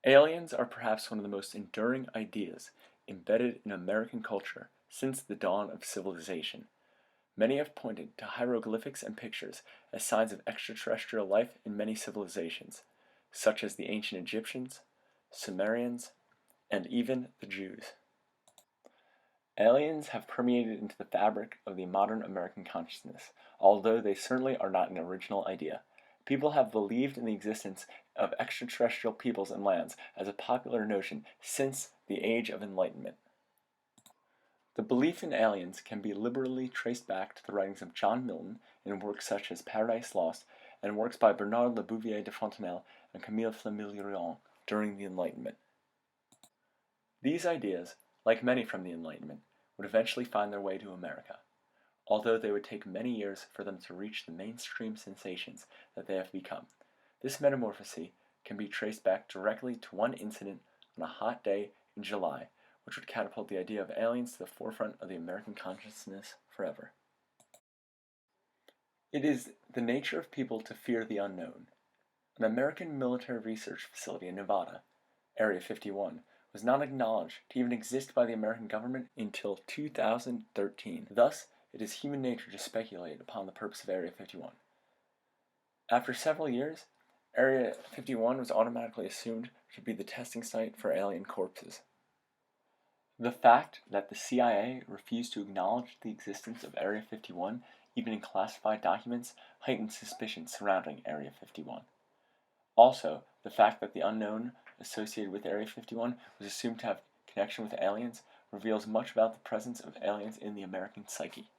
Aliens are perhaps one of the most enduring ideas embedded in American culture since the dawn of civilization. Many have pointed to hieroglyphics and pictures as signs of extraterrestrial life in many civilizations, such as the ancient Egyptians, Sumerians, and even the Jews. Aliens have permeated into the fabric of the modern American consciousness, although they certainly are not an original idea. People have believed in the existence of extraterrestrial peoples and lands as a popular notion since the Age of Enlightenment. The belief in aliens can be liberally traced back to the writings of John Milton in works such as Paradise Lost and works by Bernard Le Bouvier de Fontenelle and Camille Flammarion during the Enlightenment. These ideas, like many from the Enlightenment, would eventually find their way to America, although they would take many years for them to reach the mainstream sensations that they have become. This metamorphosis can be traced back directly to one incident on a hot day in July, which would catapult the idea of aliens to the forefront of the American consciousness forever. It is the nature of people to fear the unknown. An American military research facility in Nevada, Area 51, was not acknowledged to even exist by the American government until 2013. Thus, it is human nature to speculate upon the purpose of Area 51. After several years, Area 51 was automatically assumed to be the testing site for alien corpses. The fact that the CIA refused to acknowledge the existence of Area 51, even in classified documents, heightened suspicion surrounding Area 51. Also, the fact that the unknown associated with Area 51 was assumed to have connection with aliens reveals much about the presence of aliens in the American psyche.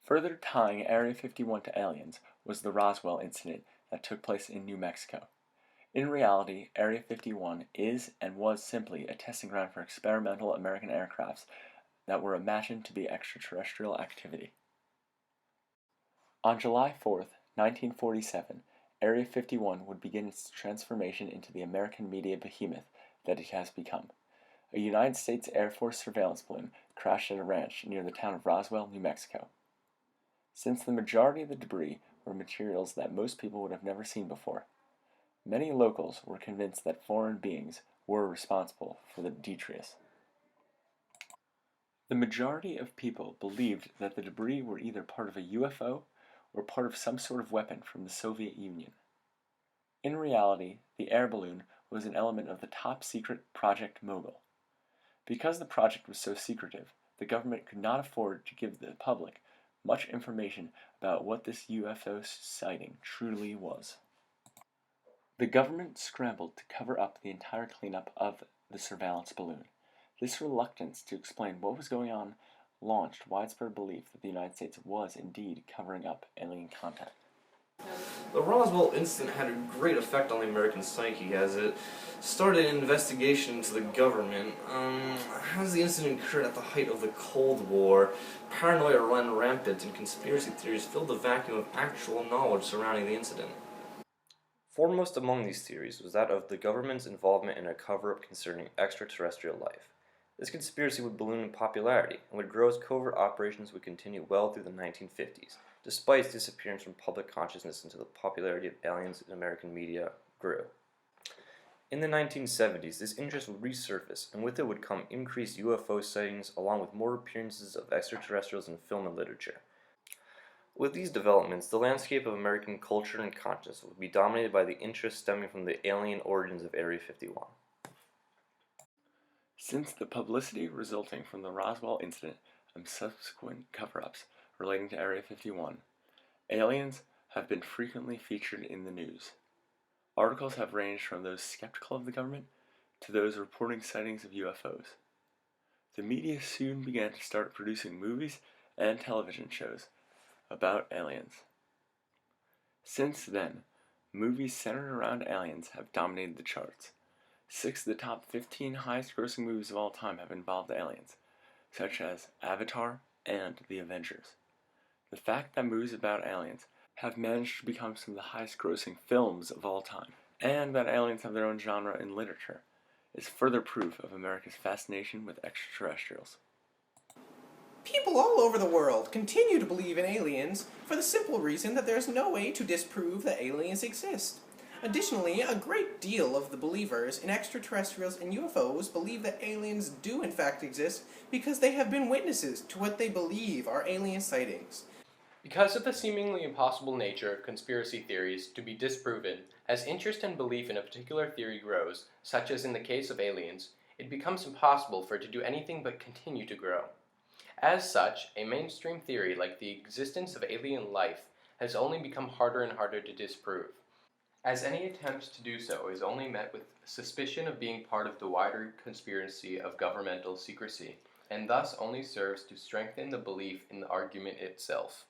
Further tying Area 51 to aliens was the Roswell incident that took place in New Mexico. In reality, Area 51 is and was simply a testing ground for experimental American aircrafts that were imagined to be extraterrestrial activity. On July 4th, 1947, Area 51 would begin its transformation into the American media behemoth that it has become. A United States Air Force surveillance balloon crashed at a ranch near the town of Roswell, New Mexico. Since the majority of the debris were materials that most people would have never seen before, many locals were convinced that foreign beings were responsible for the detritus. The majority of people believed that the debris were either part of a UFO or part of some sort of weapon from the Soviet Union. In reality, the air balloon was an element of the top-secret Project Mogul. Because the project was so secretive, the government could not afford to give the public much information about what this UFO sighting truly was. The government scrambled to cover up the entire cleanup of the surveillance balloon. This reluctance to explain what was going on launched widespread belief that the United States was indeed covering up alien contact. The Roswell incident had a great effect on the American psyche as it started an investigation into the government. As the incident occurred at the height of the Cold War, paranoia ran rampant and conspiracy theories filled the vacuum of actual knowledge surrounding the incident. Foremost among these theories was that of the government's involvement in a cover-up concerning extraterrestrial life. This conspiracy would balloon in popularity and would grow as covert operations would continue well through the 1950s, despite its disappearance from public consciousness until the popularity of aliens in American media grew. In the 1970s, this interest would resurface, and with it would come increased UFO sightings along with more appearances of extraterrestrials in film and literature. With these developments, the landscape of American culture and consciousness would be dominated by the interest stemming from the alien origins of Area 51. Since the publicity resulting from the Roswell incident and subsequent cover-ups relating to Area 51, aliens have been frequently featured in the news. Articles have ranged from those skeptical of the government to those reporting sightings of UFOs. The media soon began to start producing movies and television shows about aliens. Since then, movies centered around aliens have dominated the charts. 6 of the top 15 highest-grossing movies of all time have involved aliens, such as Avatar and The Avengers. The fact that movies about aliens have managed to become some of the highest-grossing films of all time, and that aliens have their own genre in literature, is further proof of America's fascination with extraterrestrials. People all over the world continue to believe in aliens for the simple reason that there's no way to disprove that aliens exist. Additionally, a great deal of the believers in extraterrestrials and UFOs believe that aliens do in fact exist because they have been witnesses to what they believe are alien sightings. Because of the seemingly impossible nature of conspiracy theories to be disproven, as interest and belief in a particular theory grows, such as in the case of aliens, it becomes impossible for it to do anything but continue to grow. As such, a mainstream theory like the existence of alien life has only become harder and harder to disprove, as any attempt to do so is only met with suspicion of being part of the wider conspiracy of governmental secrecy, and thus only serves to strengthen the belief in the argument itself.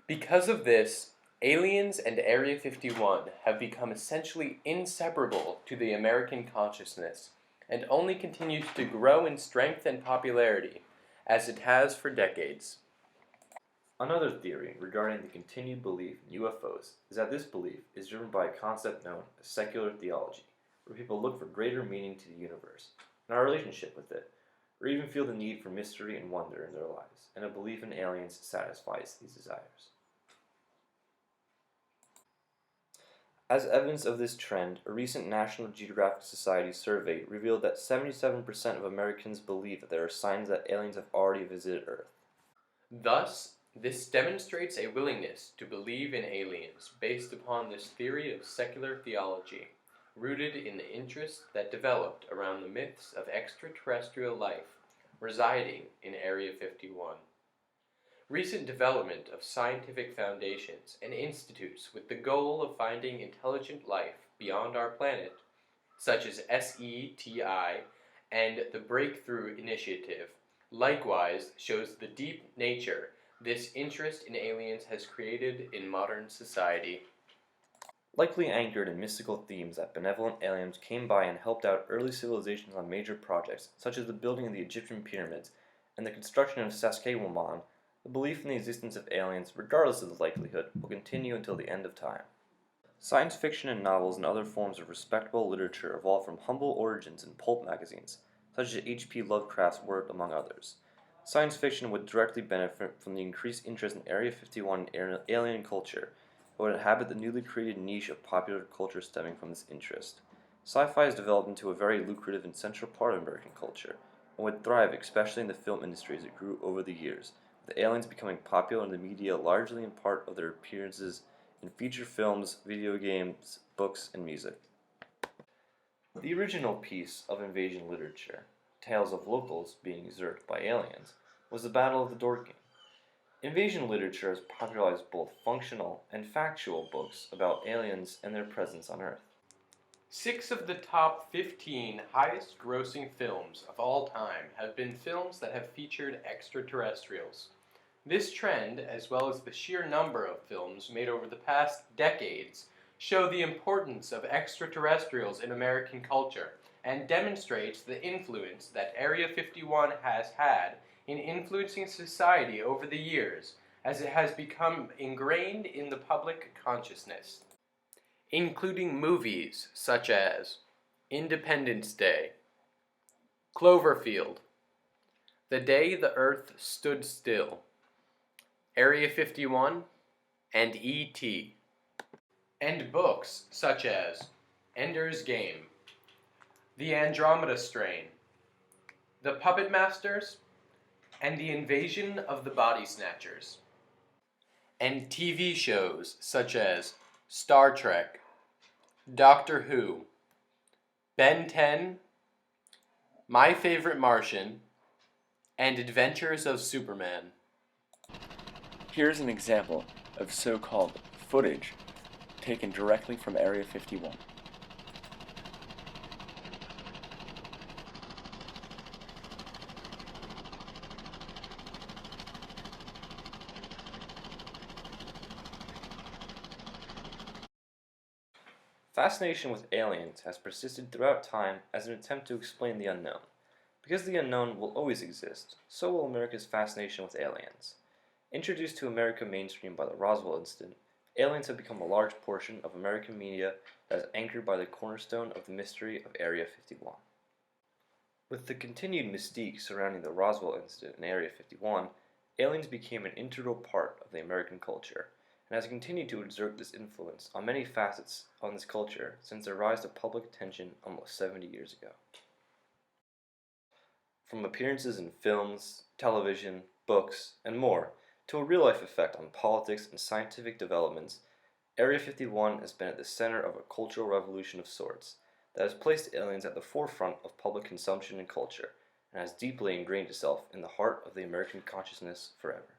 Because of this, aliens and Area 51 have become essentially inseparable to the American consciousness, and only continues to grow in strength and popularity, as it has for decades. Another theory regarding the continued belief in UFOs is that this belief is driven by a concept known as secular theology, where people look for greater meaning to the universe and our relationship with it, or even feel the need for mystery and wonder in their lives, and a belief in aliens satisfies these desires. As evidence of this trend, a recent National Geographic Society survey revealed that 77% of Americans believe that there are signs that aliens have already visited Earth. Thus, this demonstrates a willingness to believe in aliens based upon this theory of secular theology, rooted in the interest that developed around the myths of extraterrestrial life residing in Area 51. Recent development of scientific foundations and institutes with the goal of finding intelligent life beyond our planet, such as SETI and the Breakthrough Initiative, likewise shows the deep nature this interest in aliens has created in modern society. Likely anchored in mystical themes that benevolent aliens came by and helped out early civilizations on major projects, such as the building of the Egyptian pyramids and the construction of Saskatchewan, the belief in the existence of aliens, regardless of the likelihood, will continue until the end of time. Science fiction and novels and other forms of respectable literature evolved from humble origins in pulp magazines, such as H.P. Lovecraft's work among others. Science fiction would directly benefit from the increased interest in Area 51 and alien culture, and would inhabit the newly created niche of popular culture stemming from this interest. Sci-fi has developed into a very lucrative and central part of American culture, and would thrive especially in the film industry as it grew over the years, with aliens becoming popular in the media largely in part of their appearances in feature films, video games, books, and music. The original piece of invasion literature, tales of locals being usurped by aliens, was the Battle of the Dorking. Invasion literature has popularized both functional and factual books about aliens and their presence on Earth. 6 of the top 15 highest grossing films of all time have been films that have featured extraterrestrials. This trend, as well as the sheer number of films made over the past decades, show the importance of extraterrestrials in American culture and demonstrates the influence that Area 51 has had in influencing society over the years, as it has become ingrained in the public consciousness, including movies such as Independence Day, Cloverfield, The Day the Earth Stood Still, Area 51, and E.T., and books such as Ender's Game, The Andromeda Strain, The Puppet Masters, and The Invasion of the Body Snatchers, and TV shows such as Star Trek, Doctor Who, Ben 10, My Favorite Martian, and Adventures of Superman. Here's an example of so-called footage taken directly from Area 51. Fascination with aliens has persisted throughout time as an attempt to explain the unknown. Because the unknown will always exist, so will America's fascination with aliens. Introduced to America mainstream by the Roswell incident, aliens have become a large portion of American media that is anchored by the cornerstone of the mystery of Area 51. With the continued mystique surrounding the Roswell incident in Area 51, aliens became an integral part of the American culture, and has continued to exert this influence on many facets on this culture since their rise to public attention almost 70 years ago. From appearances in films, television, books, and more, to a real-life effect on politics and scientific developments, Area 51 has been at the center of a cultural revolution of sorts that has placed aliens at the forefront of public consumption and culture, and has deeply ingrained itself in the heart of the American consciousness forever.